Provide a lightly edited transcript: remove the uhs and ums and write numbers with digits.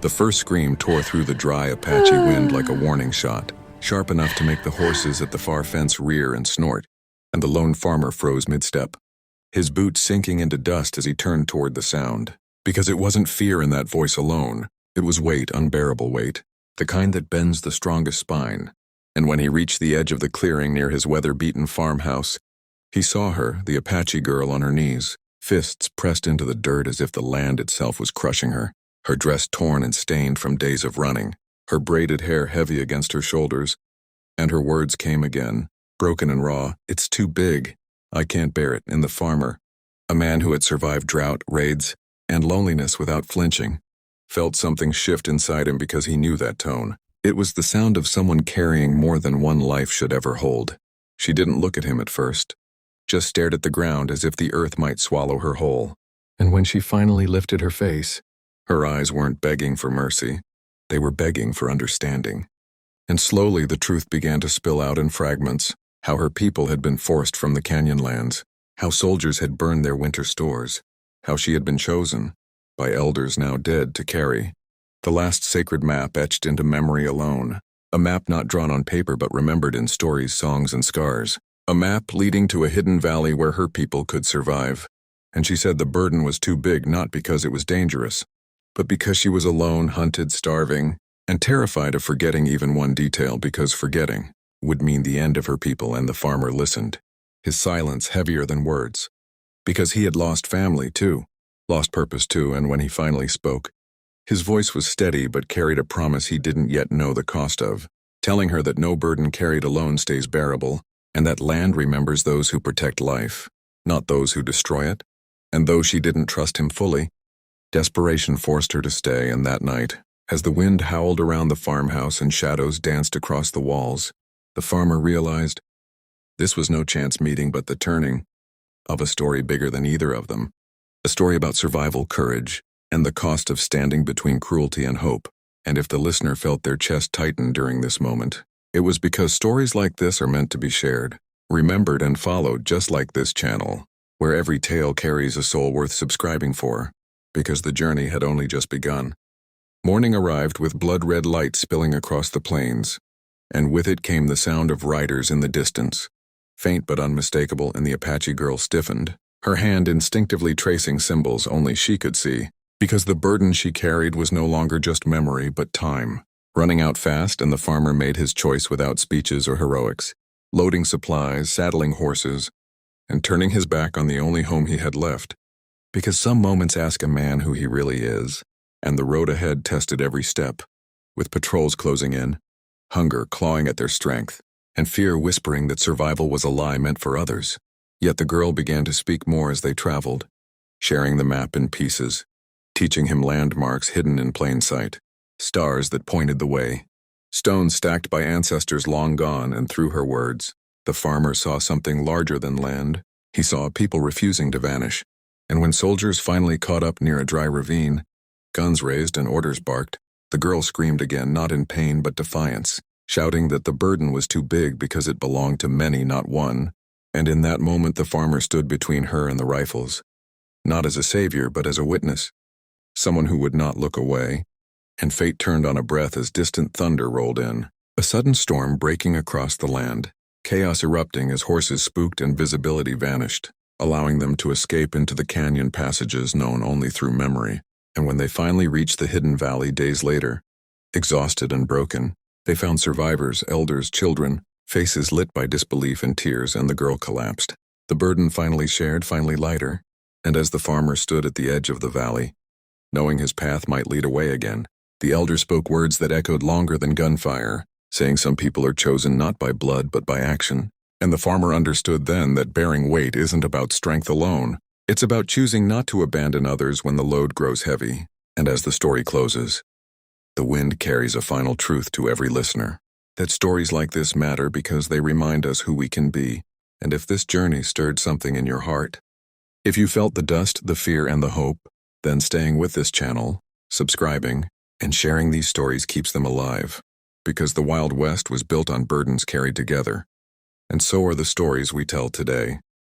The first scream tore through the dry Apache wind like a warning shot, sharp enough to make the horses at the far fence rear and snort, and the lone farmer froze mid-step, his boots sinking into dust as he turned toward the sound. Because it wasn't fear in that voice alone, it was weight, unbearable weight, the kind that bends the strongest spine. And when he reached the edge of the clearing near his weather-beaten farmhouse, he saw her, the Apache girl, on her knees, fists pressed into the dirt as if the land itself was crushing her, her dress torn and stained from days of running, her braided hair heavy against her shoulders, and her words came again, broken and raw. "It's too big. I can't bear it." And the farmer, a man who had survived drought, raids, and loneliness without flinching, felt something shift inside him because he knew that tone. It was the sound of someone carrying more than one life should ever hold. She didn't look at him at first, just stared at the ground as if the earth might swallow her whole. And when she finally lifted her face, her eyes weren't begging for mercy, they were begging for understanding. And slowly the truth began to spill out in fragments, how her people had been forced from the canyon lands, how soldiers had burned their winter stores, how she had been chosen, by elders now dead, to carry the last sacred map etched into memory alone, a map not drawn on paper but remembered in stories, songs, and scars, a map leading to a hidden valley where her people could survive. And she said the burden was too big not because it was dangerous, but because she was alone, hunted, starving, and terrified of forgetting even one detail, because forgetting would mean the end of her people. And the farmer listened, his silence heavier than words, because he had lost family too, lost purpose too. And when he finally spoke, his voice was steady but carried a promise he didn't yet know the cost of, telling her that no burden carried alone stays bearable, and that land remembers those who protect life, not those who destroy it. And though she didn't trust him fully, desperation forced her to stay. And that night, as the wind howled around the farmhouse and shadows danced across the walls, the farmer realized this was no chance meeting but the turning of a story bigger than either of them, a story about survival, courage, and the cost of standing between cruelty and hope. And if the listener felt their chest tighten during this moment, it was because stories like this are meant to be shared, remembered, and followed, just like this channel, where every tale carries a soul worth subscribing for, because the journey had only just begun. Morning arrived with blood-red light spilling across the plains, and with it came the sound of riders in the distance, faint but unmistakable. And the Apache girl stiffened, her hand instinctively tracing symbols only she could see, because the burden she carried was no longer just memory but time, running out fast. And the farmer made his choice without speeches or heroics, loading supplies, saddling horses, and turning his back on the only home he had left, because some moments ask a man who he really is. And the road ahead tested every step, with patrols closing in, hunger clawing at their strength, and fear whispering that survival was a lie meant for others. Yet the girl began to speak more as they traveled, sharing the map in pieces, teaching him landmarks hidden in plain sight, stars that pointed the way, stones stacked by ancestors long gone. And through her words, the farmer saw something larger than land. He saw a people refusing to vanish. And when soldiers finally caught up near a dry ravine, guns raised and orders barked, the girl screamed again, not in pain but defiance, shouting that the burden was too big because it belonged to many, not one. And in that moment the farmer stood between her and the rifles, not as a savior but as a witness, someone who would not look away. And fate turned on a breath as distant thunder rolled in, a sudden storm breaking across the land, chaos erupting as horses spooked and visibility vanished, allowing them to escape into the canyon passages known only through memory. And when they finally reached the hidden valley days later, exhausted and broken, they found survivors, elders, children, faces lit by disbelief and tears. And the girl collapsed, the burden finally shared, finally lighter. And as the farmer stood at the edge of the valley, knowing his path might lead away again, the elder spoke words that echoed longer than gunfire, saying some people are chosen not by blood but by action. And the farmer understood then that bearing weight isn't about strength alone. It's about choosing not to abandon others when the load grows heavy. And as the story closes, the wind carries a final truth to every listener, that stories like this matter because they remind us who we can be. And if this journey stirred something in your heart, if you felt the dust, the fear, and the hope, then staying with this channel, subscribing, and sharing these stories keeps them alive, because the Wild West was built on burdens carried together. And so are the stories we tell today.